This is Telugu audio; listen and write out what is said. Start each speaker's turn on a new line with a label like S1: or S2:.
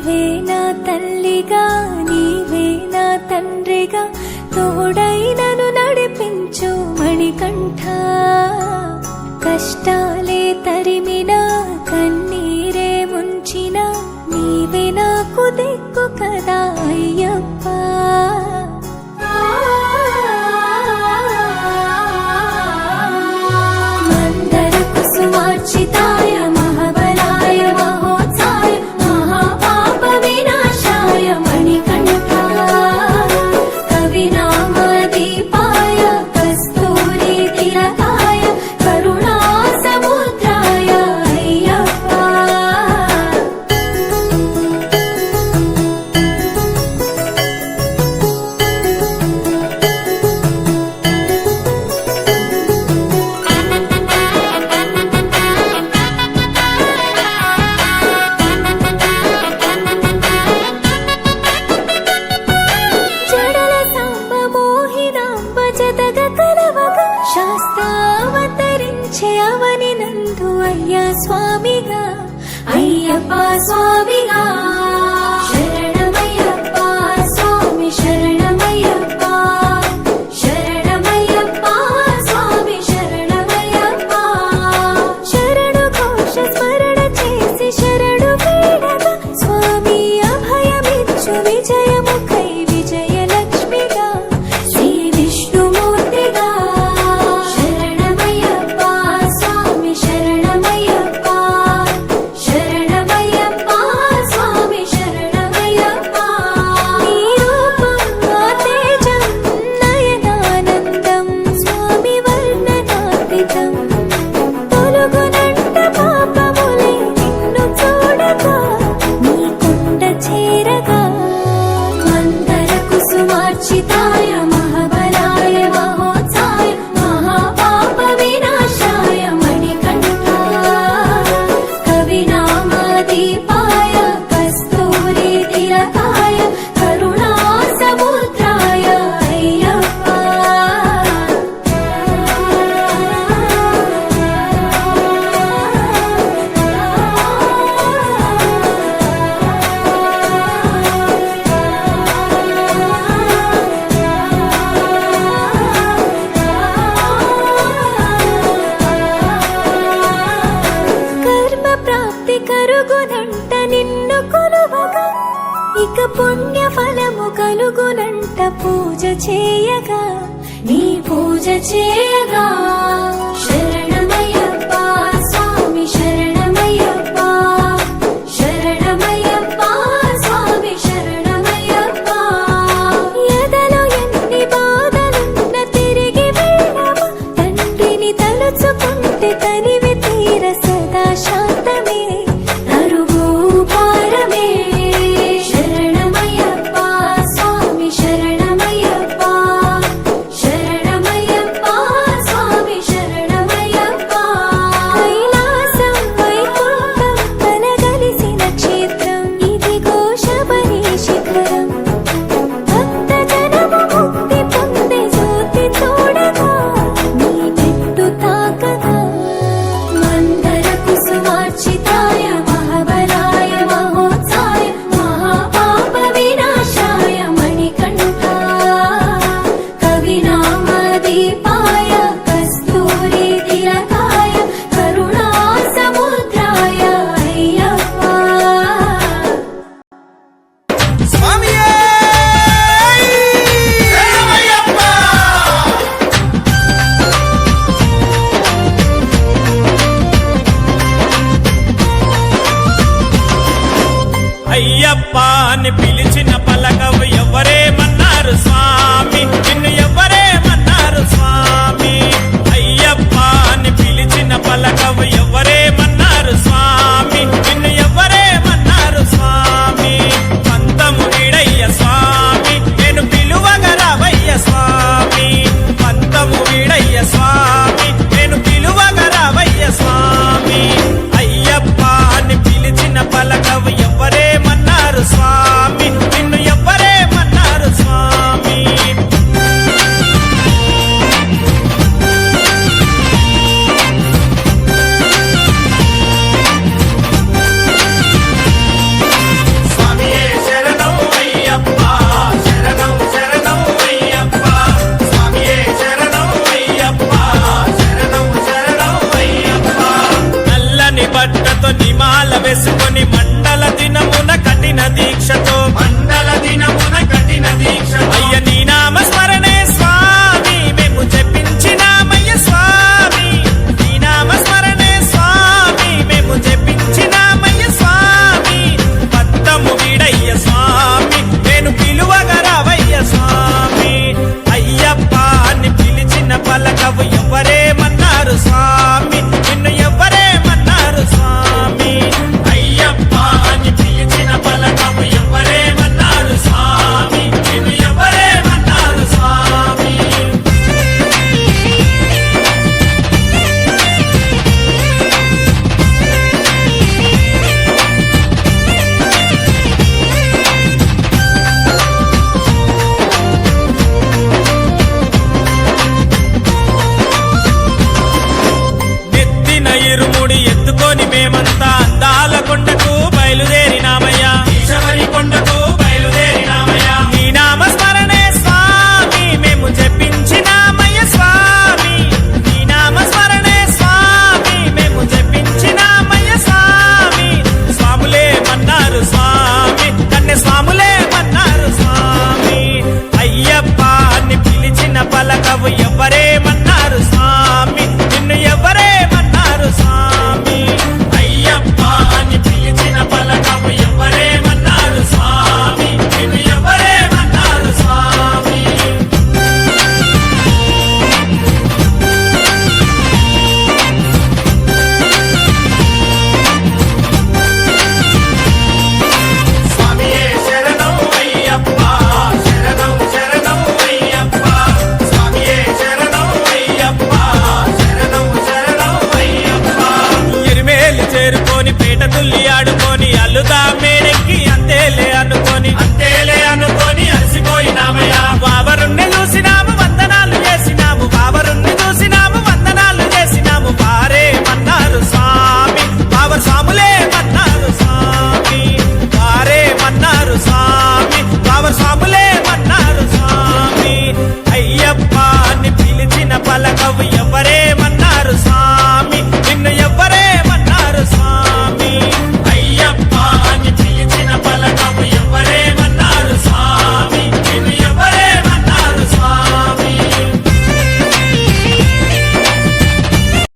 S1: నీవే నా తల్లిగా నీవే నా తండ్రిగా తోడైనను నడిపించు మణికంఠ కష్టాలే తరిమినా కన్నీరే ముంచినా నీవే నాకు దిక్కు కదా అయ్యప్ప మందర కుసుమార్చితాయ మహాబలాయ మహోత్సాయ మహాపాప వినాశాయ మణికంఠ కవినామదీపాయ కస్తూరి తిలకాయ కరుణా సముద్రాయ అయ్యప్ప జడల సాంబ మోహినాంబ జతగ కలవగ శాస్త్రావతరించే అవని నందు అయ్యా స్వామిగా అయ్యప్ప స్వామిగా శరణమయ్యప్ప స్వామి శరణమయ్యప్ప శరణమయ్యప్ప స్వామి శరణమయ్యప్ప శరణు ఘోష స్మరణ చేసి శరణు వేడగా స్వామి అభయమిచ్చు విజయముఖై విజయలక్ష్మిగా శ్రీ విష్ణుమూర్తిగా శరణమయ్యప్ప స్వామి శరణమయ్యప్ప శరణమయ్యప్ప స్వామి శరణమయ్యప్ప నీ రూపం ఆ తేజం నయనానందం స్వామి వర్ణనాతీతం తొలగునంట పాపములే నిన్ను చూడగా నీ కొండ చేరగా మందర కుసుమార్చితాయ మహాబలాయ మహోత్సాయ మహాపాప వినాశాయ మణికంఠ కవినామదీపాయ కస్తూరి తిలకాయ కరుణా సముద్రాయ అయ్యప్ప కర్మ ప్రాప్తి కరుగునంట నిన్ను కొలువగా ఇక పుణ్య ఫలము కలుగునంట పూజ చేయగా నీ పూజ చేయగా